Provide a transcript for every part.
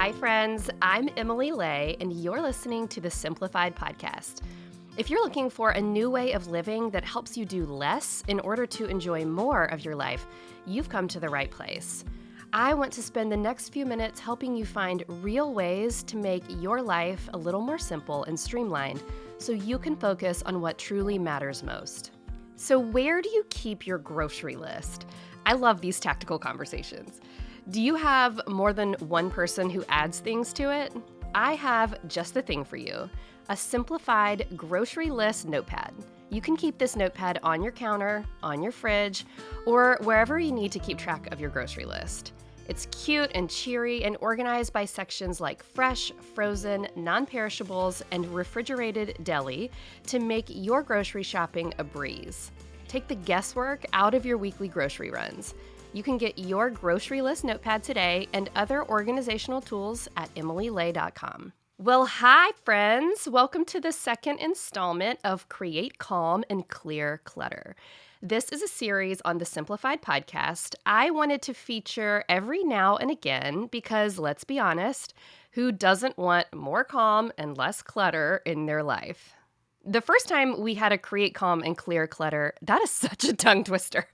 Hi, friends. I'm Emily Lay, and you're listening to the Simplified podcast. If you're looking for a new way of living that helps you do less in order to enjoy more of your life, you've come to the right place. I want to spend the next few minutes helping you find real ways to make your life a little more simple and streamlined so you can focus on what truly matters most. So, where do you keep your grocery list? I love these tactical conversations. Do you have more than one person who adds things to it? I have just the thing for you, a simplified grocery list notepad. You can keep this notepad on your counter, on your fridge, or wherever you need to keep track of your grocery list. It's cute and cheery and organized by sections like fresh, frozen, non-perishables, and refrigerated deli to make your grocery shopping a breeze. Take the guesswork out of your weekly grocery runs. You can get your grocery list notepad today and other organizational tools at emilylay.com. Well, hi, friends. Welcome to the second installment of Create Calm and Clear Clutter. This is a series on the Simplified podcast I wanted to feature every now and again because, let's be honest, who doesn't want more calm and less clutter in their life? The first time we had a Create Calm and Clear Clutter, that is such a tongue twister.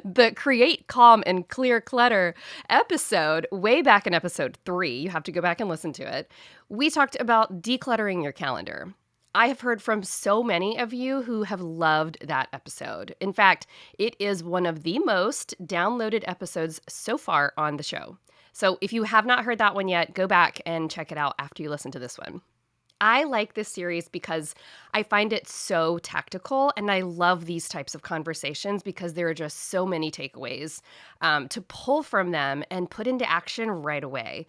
The Create Calm and Clear Clutter episode, way back in episode 3, you have to go back and listen to it, we talked about decluttering your calendar. I have heard from so many of you who have loved that episode. In fact, it is one of the most downloaded episodes so far on the show. So if you have not heard that one yet, go back and check it out after you listen to this one. I like this series because I find it so tactical, and I love these types of conversations because there are just so many takeaways to pull from them and put into action right away.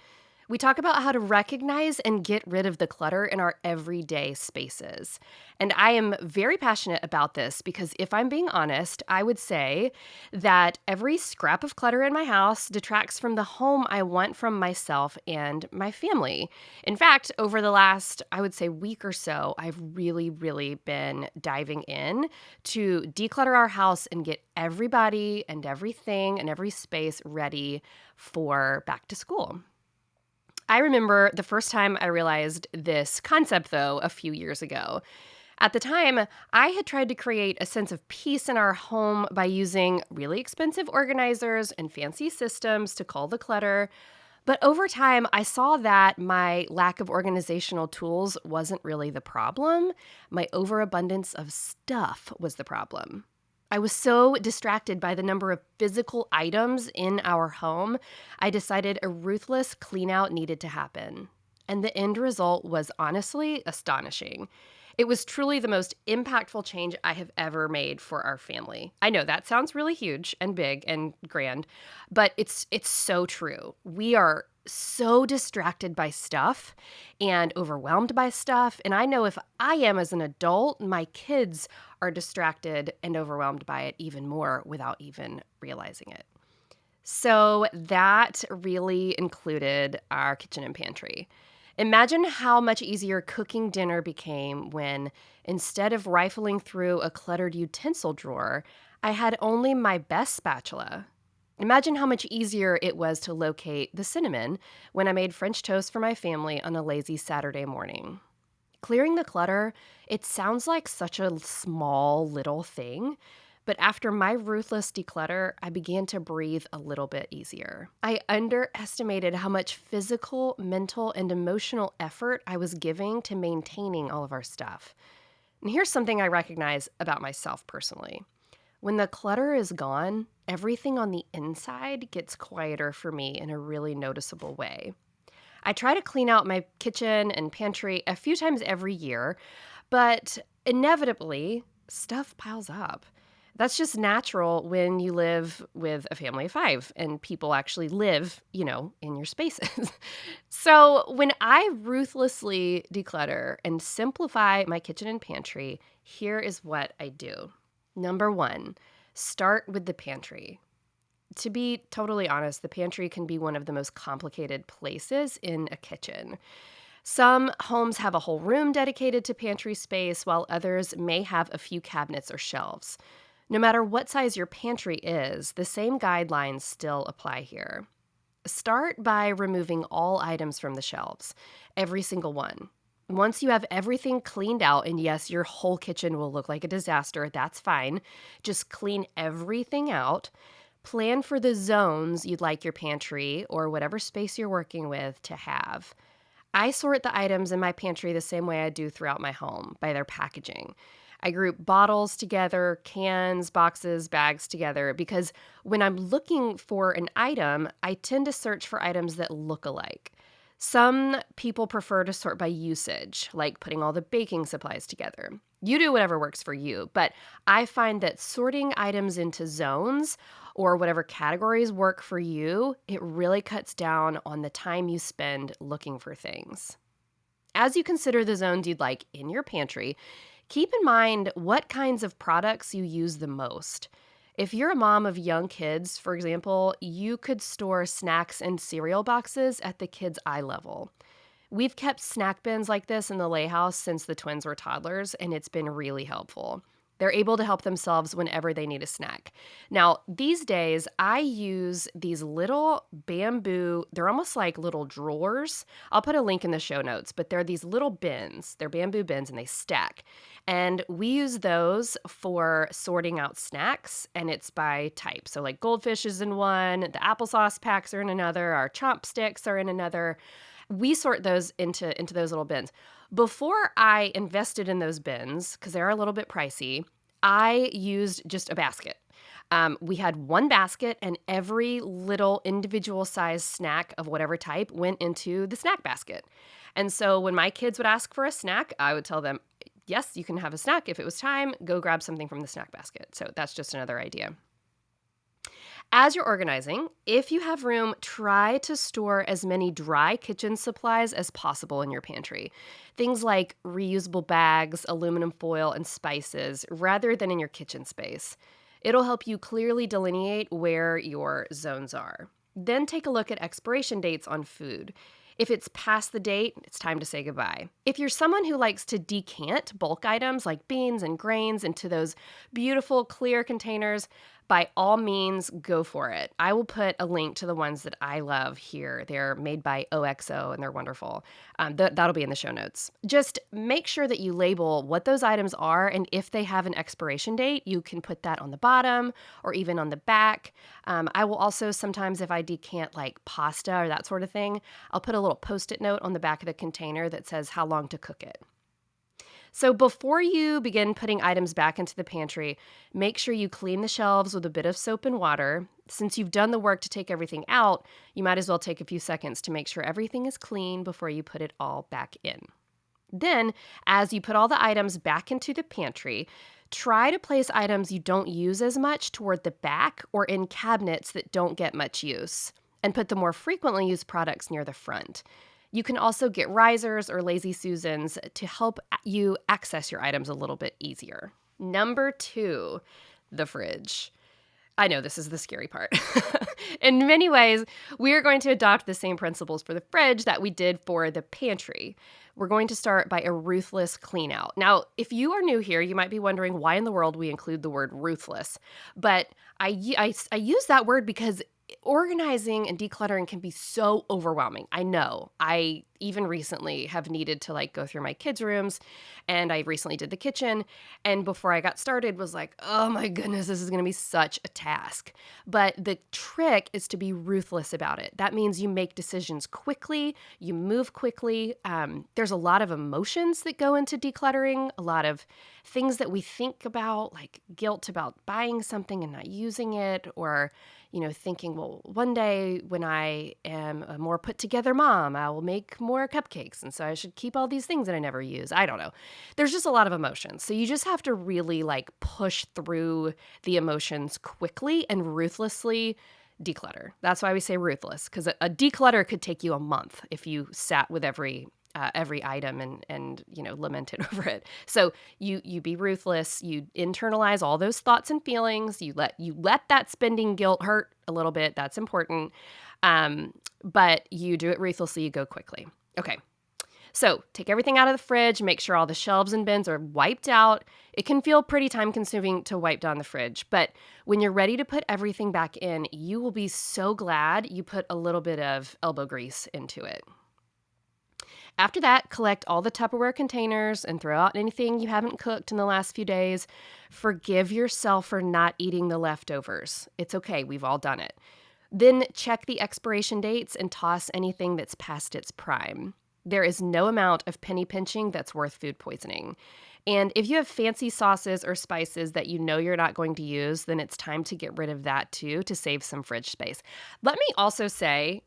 We talk about how to recognize and get rid of the clutter in our everyday spaces. And I am very passionate about this because if I'm being honest, I would say that every scrap of clutter in my house detracts from the home I want from myself and my family. In fact, over the last, I would say, week or so, I've really been diving in to declutter our house and get everybody and everything and every space ready for back to school. I remember the first time I realized this concept, though, a few years ago. At the time, I had tried to create a sense of peace in our home by using really expensive organizers and fancy systems to cull the clutter. But over time, I saw that my lack of organizational tools wasn't really the problem. My overabundance of stuff was the problem. I was so distracted by the number of physical items in our home, I decided a ruthless clean-out needed to happen. And the end result was honestly astonishing. It was truly the most impactful change I have ever made for our family. I know that sounds really huge and big and grand, but it's so true. We are so distracted by stuff and overwhelmed by stuff. And I know if I am as an adult, my kids are distracted and overwhelmed by it even more without even realizing it. So that really included our kitchen and pantry. Imagine how much easier cooking dinner became when, instead of rifling through a cluttered utensil drawer, I had only my best spatula. Imagine how much easier it was to locate the cinnamon when I made French toast for my family on a lazy Saturday morning. Clearing the clutter, it sounds like such a small little thing, but after my ruthless declutter, I began to breathe a little bit easier. I underestimated how much physical, mental, and emotional effort I was giving to maintaining all of our stuff. And here's something I recognize about myself personally. When the clutter is gone, everything on the inside gets quieter for me in a really noticeable way. I try to clean out my kitchen and pantry a few times every year, but inevitably, stuff piles up. That's just natural when you live with a family of 5 and people actually live, in your spaces. So when I ruthlessly declutter and simplify my kitchen and pantry, here is what I do. Number 1, start with the pantry. To be totally honest, the pantry can be one of the most complicated places in a kitchen. Some homes have a whole room dedicated to pantry space, while others may have a few cabinets or shelves. No matter what size your pantry is, the same guidelines still apply here. Start by removing all items from the shelves, every single one. Once you have everything cleaned out, and yes, your whole kitchen will look like a disaster, that's fine. Just clean everything out. Plan for the zones you'd like your pantry or whatever space you're working with to have. I sort the items in my pantry the same way I do throughout my home, by their packaging. I group bottles together, cans, boxes, bags together, because when I'm looking for an item, I tend to search for items that look alike. Some people prefer to sort by usage, like putting all the baking supplies together. You do whatever works for you, but I find that sorting items into zones or whatever categories work for you, it really cuts down on the time you spend looking for things. As you consider the zones you'd like in your pantry, keep in mind what kinds of products you use the most. If you're a mom of young kids, for example, you could store snacks and cereal boxes at the kids' eye level. We've kept snack bins like this in the Lay House since the twins were toddlers, and it's been really helpful. They're able to help themselves whenever they need a snack. Now, these days, I use these little bamboo, they're almost like little drawers. I'll put a link in the show notes, but they're these little bins. They're bamboo bins and they stack. And we use those for sorting out snacks, and it's by type. So, like goldfish is in one, the applesauce packs are in another, our chopsticks are in another. We sort those into those little bins. Before I invested in those bins, because they're a little bit pricey, I used just a basket. We had one basket, and every little individual size snack of whatever type went into the snack basket. And so when my kids would ask for a snack, I would tell them, yes, you can have a snack. If it was time, go grab something from the snack basket. So that's just another idea. As you're organizing, if you have room, try to store as many dry kitchen supplies as possible in your pantry. Things like reusable bags, aluminum foil, and spices, rather than in your kitchen space. It'll help you clearly delineate where your zones are. Then take a look at expiration dates on food. If it's past the date, it's time to say goodbye. If you're someone who likes to decant bulk items like beans and grains into those beautiful clear containers, by all means, go for it. I will put a link to the ones that I love here. They're made by OXO and they're wonderful. That'll be in the show notes. Just make sure that you label what those items are, and if they have an expiration date, you can put that on the bottom or even on the back. I will also sometimes, if I decant like pasta or that sort of thing, I'll put a little Post-it note on the back of the container that says how long to cook it. So before you begin putting items back into the pantry, make sure you clean the shelves with a bit of soap and water. Since you've done the work to take everything out, you might as well take a few seconds to make sure everything is clean before you put it all back in. Then, as you put all the items back into the pantry, try to place items you don't use as much toward the back or in cabinets that don't get much use, and put the more frequently used products near the front. You can also get risers or lazy Susans to help you access your items a little bit easier. Number 2, the fridge. I know this is the scary part. In many ways, we are going to adopt the same principles for the fridge that we did for the pantry. We're going to start by a ruthless clean out. Now, if you are new here, you might be wondering why in the world we include the word ruthless. But I use that word because organizing and decluttering can be so overwhelming. I know. I even recently have needed to go through my kids' rooms, and I recently did the kitchen, and before I got started was like, oh my goodness, this is going to be such a task. But the trick is to be ruthless about it. That means you make decisions quickly, you move quickly. There's a lot of emotions that go into decluttering, a lot of things that we think about, like guilt about buying something and not using it, or thinking, well, one day when I am a more put together mom, I will make more cupcakes. And so I should keep all these things that I never use. I don't know. There's just a lot of emotions. So you just have to really push through the emotions quickly and ruthlessly declutter. That's why we say ruthless, because a declutter could take you a month if you sat with every item and lamented over it. So you be ruthless. You internalize all those thoughts and feelings. You let that spending guilt hurt a little bit. That's important. But you do it ruthlessly. You go quickly. Okay. So take everything out of the fridge, make sure all the shelves and bins are wiped out. It can feel pretty time consuming to wipe down the fridge, but when you're ready to put everything back in, you will be so glad you put a little bit of elbow grease into it. After that, collect all the Tupperware containers and throw out anything you haven't cooked in the last few days. Forgive yourself for not eating the leftovers. It's okay, we've all done it. Then check the expiration dates and toss anything that's past its prime. There is no amount of penny pinching that's worth food poisoning. And if you have fancy sauces or spices that you know you're not going to use, then it's time to get rid of that too to save some fridge space. Let me also say,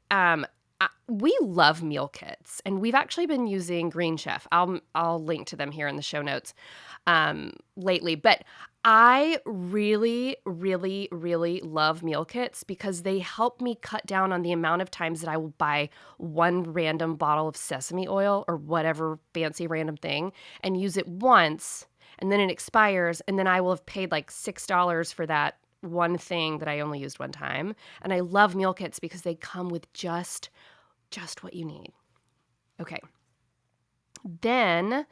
we love meal kits, and we've actually been using Green Chef. I'll link to them here in the show notes lately. But I really, really, really love meal kits because they help me cut down on the amount of times that I will buy one random bottle of sesame oil or whatever fancy random thing and use it once, and then it expires, and then I will have paid like $6 for that one thing that I only used one time. And I love meal kits because they come with just what you need. Okay. Then,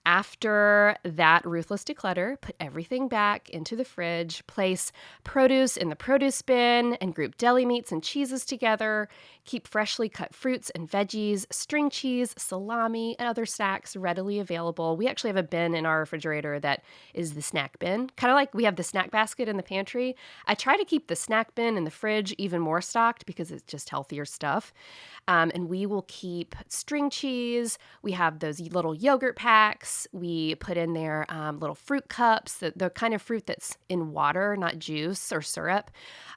after that ruthless declutter, put everything back into the fridge, place produce in the produce bin, and group deli meats and cheeses together. Keep freshly cut fruits and veggies, string cheese, salami, and other snacks readily available. We actually have a bin in our refrigerator that is the snack bin, kind of like we have the snack basket in the pantry. I try to keep the snack bin in the fridge even more stocked because it's just healthier stuff. And we will keep string cheese. We have those little yogurt packs. We put in there little fruit cups, the kind of fruit that's in water, not juice or syrup,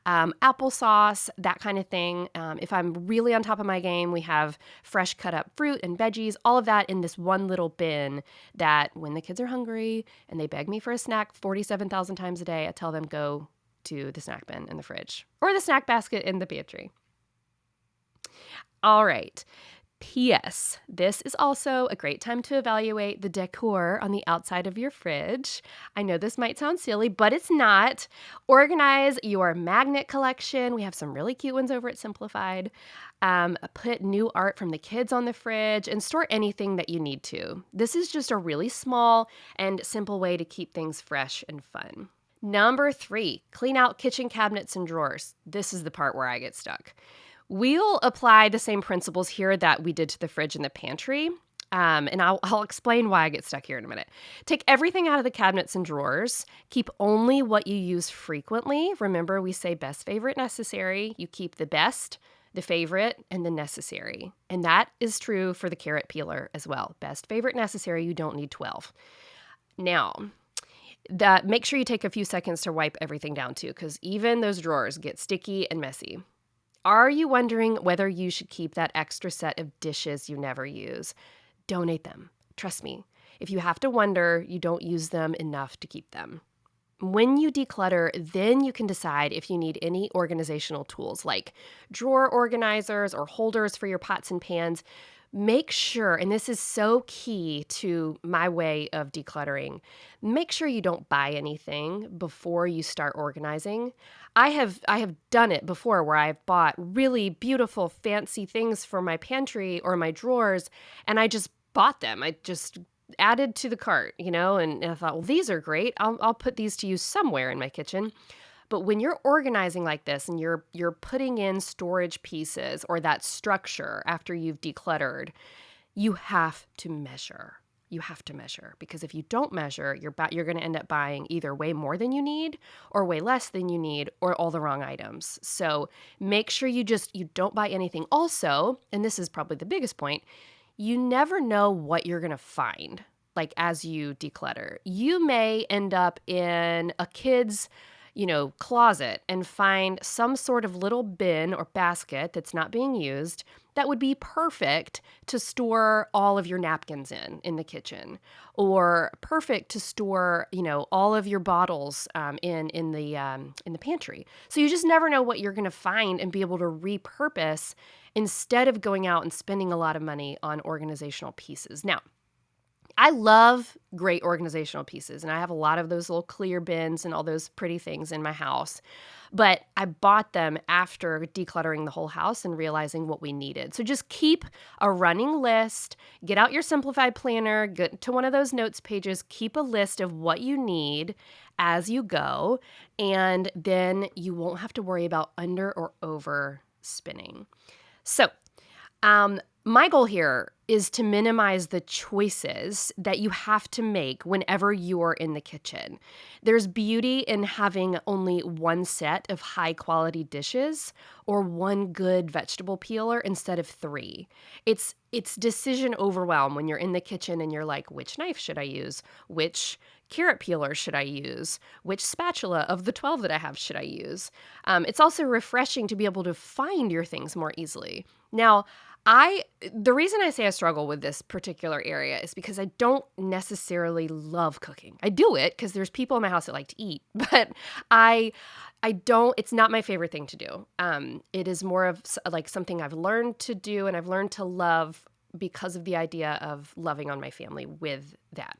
applesauce, that kind of thing. If I'm really on top of my game, we have fresh cut up fruit and veggies, all of that in this one little bin that when the kids are hungry and they beg me for a snack 47,000 times a day, I tell them go to the snack bin in the fridge or the snack basket in the pantry. All right. P.S. This is also a great time to evaluate the decor on the outside of your fridge. I know this might sound silly, but it's not. Organize your magnet collection. We have some really cute ones over at Simplified. Put new art from the kids on the fridge and store anything that you need to. This is just a really small and simple way to keep things fresh and fun. Number 3, clean out kitchen cabinets and drawers. This is the part where I get stuck. We'll apply the same principles here that we did to the fridge and the pantry, and I'll explain why I get stuck here in a minute. Take everything out of the cabinets and drawers. Keep only what you use frequently. Remember, we say best, favorite, necessary. You keep the best, the favorite, and the necessary. And that is true for the carrot peeler as well. Best, favorite, necessary. You don't need 12. Now, make sure you take a few seconds to wipe everything down too, because even those drawers get sticky and messy. Are you wondering whether you should keep that extra set of dishes you never use? Donate them. Trust me. If you have to wonder, you don't use them enough to keep them. When you declutter, then you can decide if you need any organizational tools like drawer organizers or holders for your pots and pans. Make sure, and this is so key to my way of decluttering, make sure you don't buy anything before you start organizing. I have done it before where I've bought really beautiful, fancy things for my pantry or my drawers, and I just bought them. I just added to the cart, and I thought, well, these are great. I'll put these to use somewhere in my kitchen. But when you're organizing like this and you're putting in storage pieces or that structure after you've decluttered, you have to measure. You have to measure, because if you don't measure, you're going to end up buying either way more than you need or way less than you need or all the wrong items. So make sure you don't buy anything. Also, and this is probably the biggest point, you never know what you're going to find like as you declutter. You may end up in a kid's closet and find some sort of little bin or basket that's not being used that would be perfect to store all of your napkins in the kitchen, or perfect to store, all of your bottles in the pantry. So you just never know what you're going to find and be able to repurpose instead of going out and spending a lot of money on organizational pieces. Now, I love great organizational pieces, and I have a lot of those little clear bins and all those pretty things in my house. But I bought them after decluttering the whole house and realizing what we needed. So just keep a running list, get out your Simplified planner, get to one of those notes pages, keep a list of what you need as you go, and then you won't have to worry about under or over spinning. So, my goal here is to minimize the choices that you have to make whenever you're in the kitchen. There's beauty in having only one set of high quality dishes or one good vegetable peeler instead of three. It's decision overwhelm when you're in the kitchen and you're like, which knife should I use? Which carrot peeler should I use? Which spatula of the 12 that I have should I use? It's also refreshing to be able to find your things more easily. Now, the reason I say I struggle with this particular area is because I don't necessarily love cooking. I do it because there's people in my house that like to eat, but I don't, it's not my favorite thing to do. It is more of like something I've learned to do and I've learned to love because of the idea of loving on my family with that.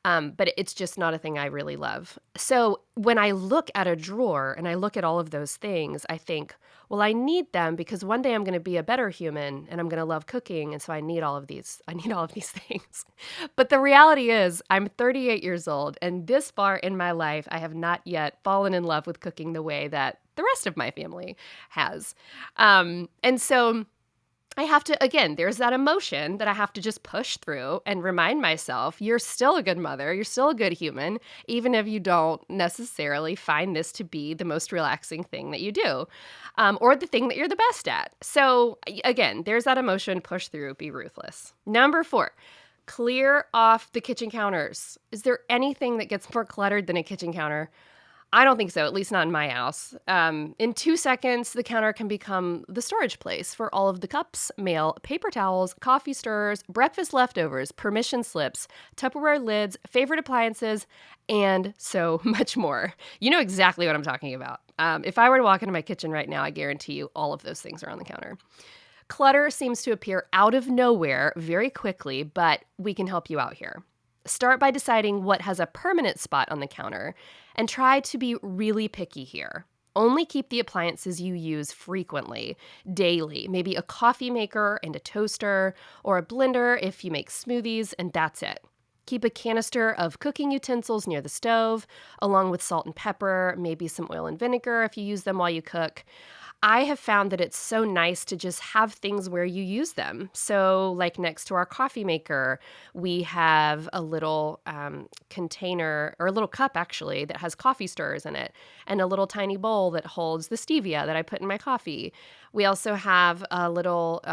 But it's just not a thing I really love. So when I look at a drawer and I look at all of those things, I think, well, I need them because one day I'm going to be a better human and I'm going to love cooking. And so I need all of these things. But the reality is I'm 38 years old and this far in my life, I have not yet fallen in love with cooking the way that the rest of my family has. And so I have to, again, there's that emotion that I have to just push through and remind myself, you're still a good mother, you're still a good human, even if you don't necessarily find this to be the most relaxing thing that you do, or the thing that you're the best at. So again, there's that emotion, push through, be ruthless. Number 4, clear off the kitchen counters. Is there anything that gets more cluttered than a kitchen counter? I don't think so, at least not in my house. In 2 seconds, the counter can become the storage place for all of the cups, mail, paper towels, coffee stirrers, breakfast leftovers, permission slips, Tupperware lids, favorite appliances, and so much more. You know exactly what I'm talking about. If I were to walk into my kitchen right now, I guarantee you all of those things are on the counter. Clutter seems to appear out of nowhere very quickly, but we can help you out here. Start by deciding what has a permanent spot on the counter and try to be really picky here. Only keep the appliances you use frequently, daily, maybe a coffee maker and a toaster, or a blender if you make smoothies, and that's it. Keep a canister of cooking utensils near the stove, along with salt and pepper, maybe some oil and vinegar if you use them while you cook. I have found that it's so nice to just have things where you use them. So like next to our coffee maker, we have a little container, or a little cup actually, that has coffee stirrers in it, and a little tiny bowl that holds the stevia that I put in my coffee. We also have a little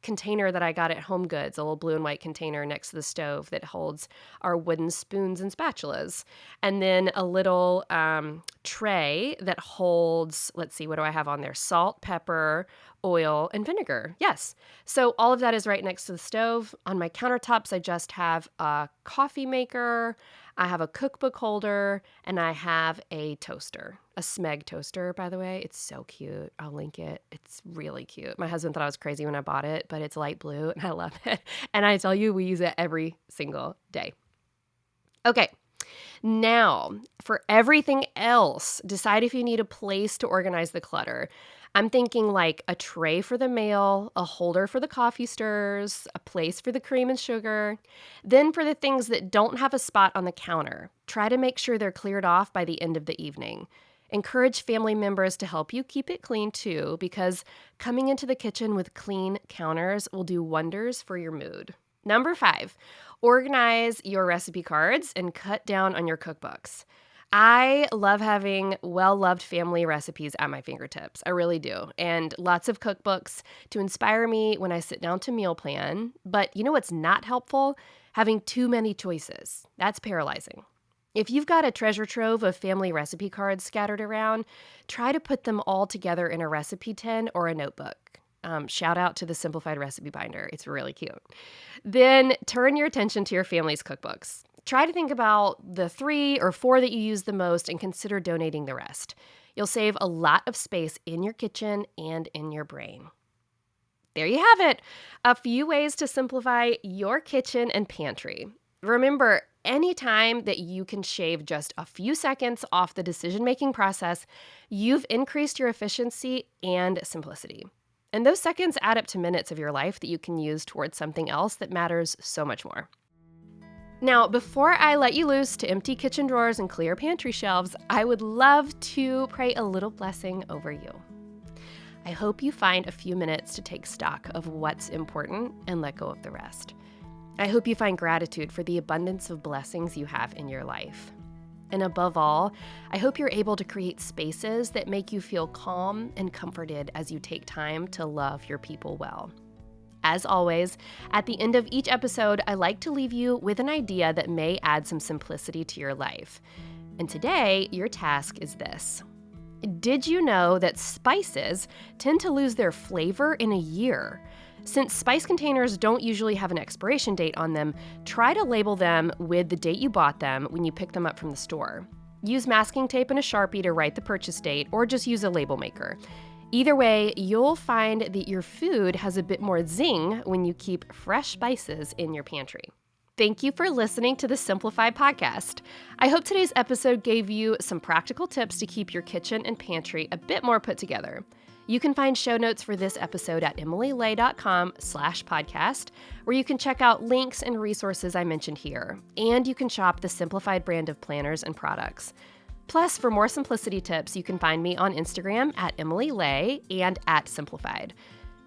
container that I got at Home Goods, a little blue and white container next to the stove that holds our wooden spoons and spatulas. And then a little tray that holds, let's see, what do I have on there? Salt, pepper, oil, and vinegar. Yes. So all of that is right next to the stove. On my countertops, I just have a coffee maker, I have a cookbook holder, and I have a toaster. A Smeg toaster, by the way. It's so cute. I'll link it. It's really cute. My husband thought I was crazy when I bought it, but it's light blue and I love it. And I tell you, we use it every single day. Okay. Now, for everything else, decide if you need a place to organize the clutter. I'm thinking like a tray for the mail, a holder for the coffee stirrers, a place for the cream and sugar. Then for the things that don't have a spot on the counter, try to make sure they're cleared off by the end of the evening. Encourage family members to help you keep it clean too, because coming into the kitchen with clean counters will do wonders for your mood. Number 5, organize your recipe cards and cut down on your cookbooks. I love having well-loved family recipes at my fingertips. I really do. And lots of cookbooks to inspire me when I sit down to meal plan. But you know what's not helpful? Having too many choices. That's paralyzing. If you've got a treasure trove of family recipe cards scattered around, try to put them all together in a recipe tin or a notebook. Shout out to the Simplified recipe binder. It's really cute. Then turn your attention to your family's cookbooks. Try to think about the 3 or 4 that you use the most and consider donating the rest. You'll save a lot of space in your kitchen and in your brain. There you have it. A few ways to simplify your kitchen and pantry. Remember, anytime that you can shave just a few seconds off the decision-making process, you've increased your efficiency and simplicity. And those seconds add up to minutes of your life that you can use towards something else that matters so much more. Now, before I let you loose to empty kitchen drawers and clear pantry shelves, I would love to pray a little blessing over you. I hope you find a few minutes to take stock of what's important and let go of the rest. I hope you find gratitude for the abundance of blessings you have in your life. And above all, I hope you're able to create spaces that make you feel calm and comforted as you take time to love your people well. As always, at the end of each episode, I like to leave you with an idea that may add some simplicity to your life. And today, your task is this. Did you know that spices tend to lose their flavor in a year? Since spice containers don't usually have an expiration date on them, try to label them with the date you bought them when you pick them up from the store. Use masking tape and a Sharpie to write the purchase date, or just use a label maker. Either way, you'll find that your food has a bit more zing when you keep fresh spices in your pantry. Thank you for listening to the Simplified podcast. I hope today's episode gave you some practical tips to keep your kitchen and pantry a bit more put together. You can find show notes for this episode at emilylay.com/podcast, where you can check out links and resources I mentioned here, and you can shop the Simplified brand of planners and products. Plus, for more simplicity tips, you can find me on Instagram at emilylay and at Simplified.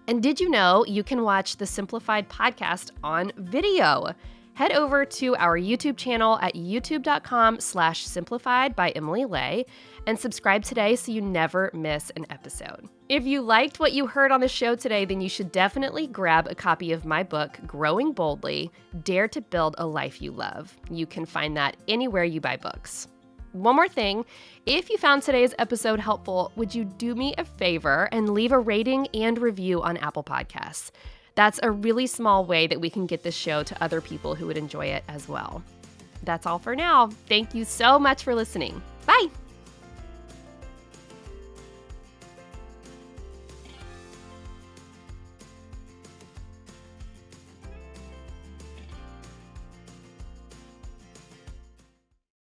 And did you know you can watch the Simplified podcast on video? Head over to our YouTube channel at youtube.com/simplified by Emily Lay and subscribe today so you never miss an episode. If you liked what you heard on the show today, then you should definitely grab a copy of my book, Growing Boldly, Dare to Build a Life You Love. You can find that anywhere you buy books. One more thing, if you found today's episode helpful, would you do me a favor and leave a rating and review on Apple Podcasts? That's a really small way that we can get this show to other people who would enjoy it as well. That's all for now. Thank you so much for listening. Bye.